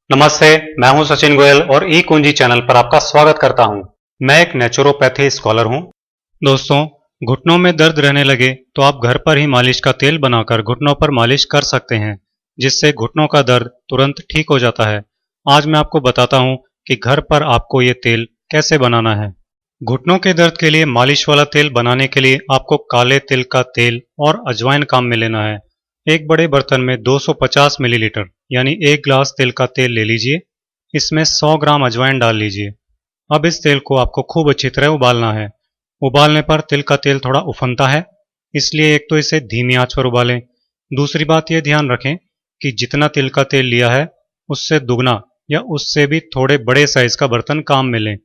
नमस्ते, मैं हूं सचिन गोयल और ई कुंजी चैनल पर आपका स्वागत करता हूं। मैं एक नेचुरोपैथी स्कॉलर हूं। दोस्तों, घुटनों में दर्द रहने लगे तो आप घर पर ही मालिश का तेल बनाकर घुटनों पर मालिश कर सकते हैं, जिससे घुटनों का दर्द तुरंत ठीक हो जाता है। आज मैं आपको बताता हूं कि घर पर आपको ये तेल कैसे बनाना है। घुटनों के दर्द के लिए मालिश वाला तेल बनाने के लिए आपको काले तिल का तेल और अजवाइन काम में लेना है। एक बड़े बर्तन में 250 मिलीलीटर यानी 1 ग्लास तिल का तेल ले लीजिए। इसमें 100 ग्राम अजवाइन डाल लीजिए। अब इस तेल को आपको खूब अच्छी तरह उबालना है। उबालने पर तिल का तेल थोड़ा उफनता है, इसलिए एक तो इसे धीमी आंच पर उबालें। दूसरी बात यह ध्यान रखें कि जितना तिल का तेल लिया है उससे दुगना या उससे भी थोड़े बड़े साइज का बर्तन काम में लें।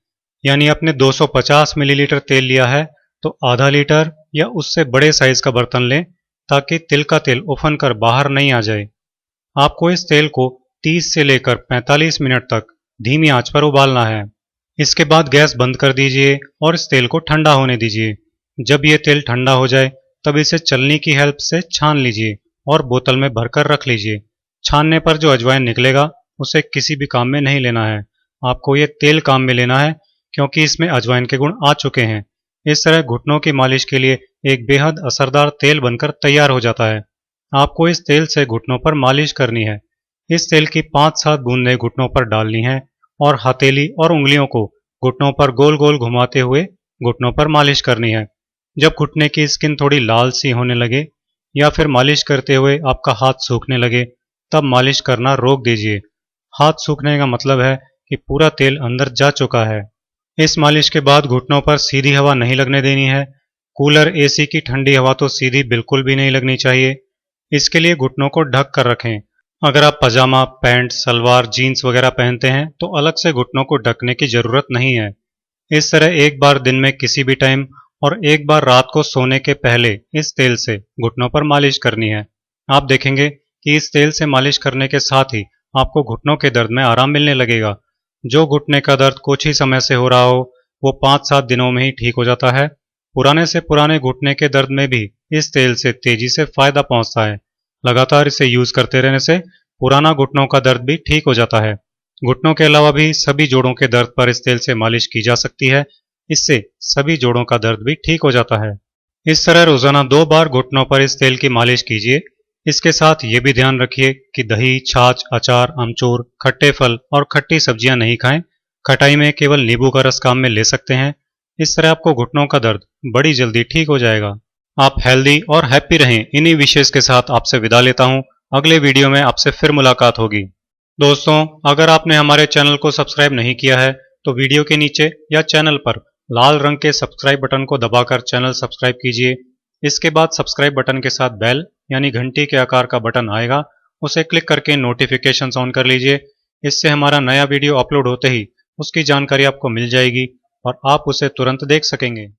यानी आपने 250 मिलीलीटर तेल लिया है तो आधा लीटर या उससे बड़े साइज का बर्तन लें, ताकि तिल का तेल उफन कर बाहर नहीं आ जाए। आपको इस तेल को 30 से लेकर 45 मिनट तक धीमी आंच पर उबालना है। इसके बाद गैस बंद कर दीजिए और इस तेल को ठंडा होने दीजिए। जब ये तेल ठंडा हो जाए तब इसे छलनी की हेल्प से छान लीजिए और बोतल में भरकर रख लीजिए। छानने पर जो अजवाइन निकलेगा उसे किसी भी काम में नहीं लेना है। आपको ये तेल काम में लेना है, क्योंकि इसमें अजवाइन के गुण आ चुके हैं। इस तरह घुटनों की मालिश के लिए एक बेहद असरदार तेल बनकर तैयार हो जाता है। आपको इस तेल से घुटनों पर मालिश करनी है। इस तेल की 5-7 बूंदें घुटनों पर डालनी है और हथेली और उंगलियों को घुटनों पर गोल गोल घुमाते हुए घुटनों पर मालिश करनी है। जब घुटने की स्किन थोड़ी लाल सी होने लगे या फिर मालिश करते हुए आपका हाथ सूखने लगे, तब मालिश करना रोक दीजिए। हाथ सूखने का मतलब है कि पूरा तेल अंदर जा चुका है। इस मालिश के बाद घुटनों पर सीधी हवा नहीं लगने देनी है। कूलर, एसी की ठंडी हवा तो सीधी बिल्कुल भी नहीं लगनी चाहिए। इसके लिए घुटनों को ढक कर रखें। अगर आप पजामा, पैंट, सलवार, जीन्स वगैरह पहनते हैं तो अलग से घुटनों को ढकने की जरूरत नहीं है। इस तरह एक बार दिन में किसी भी टाइम और एक बार रात को सोने के पहले इस तेल से घुटनों पर मालिश करनी है। आप देखेंगे कि इस तेल से मालिश करने के साथ ही आपको घुटनों के दर्द में आराम मिलने लगेगा। जो घुटने का दर्द कुछ ही समय से हो रहा हो, वो 5-7 दिनों में ही ठीक हो जाता है। पुराने से पुराने घुटने के दर्द में भी इस तेल से तेजी से फायदा पहुंचता है। लगातार इसे यूज करते रहने से पुराना घुटनों का दर्द भी ठीक हो जाता है। घुटनों के अलावा भी सभी जोड़ों के दर्द पर इस तेल से मालिश की जा सकती है। इससे सभी जोड़ों का दर्द भी ठीक हो जाता है। इस तरह रोजाना 2 बार घुटनों पर इस तेल की मालिश कीजिए। इसके साथ ये भी ध्यान रखिए कि दही, छाछ, अचार, अमचूर, खट्टे फल और खट्टी सब्जियां नहीं खाएं। खटाई में केवल नींबू का रस काम में ले सकते हैं। इस तरह आपको घुटनों का दर्द बड़ी जल्दी ठीक हो जाएगा। आप हेल्दी और हैप्पी रहें, इन्हीं विशेष के साथ आपसे विदा लेता हूं। अगले वीडियो में आपसे फिर मुलाकात होगी। दोस्तों, अगर आपने हमारे चैनल को सब्सक्राइब नहीं किया है तो वीडियो के नीचे या चैनल पर लाल रंग के सब्सक्राइब बटन को दबाकर चैनल सब्सक्राइब कीजिए। इसके बाद सब्सक्राइब बटन के साथ बेल यानी घंटी के आकार का बटन आएगा, उसे क्लिक करके नोटिफिकेशंस ऑन कर लीजिए। इससे हमारा नया वीडियो अपलोड होते ही उसकी जानकारी आपको मिल जाएगी और आप उसे तुरंत देख सकेंगे।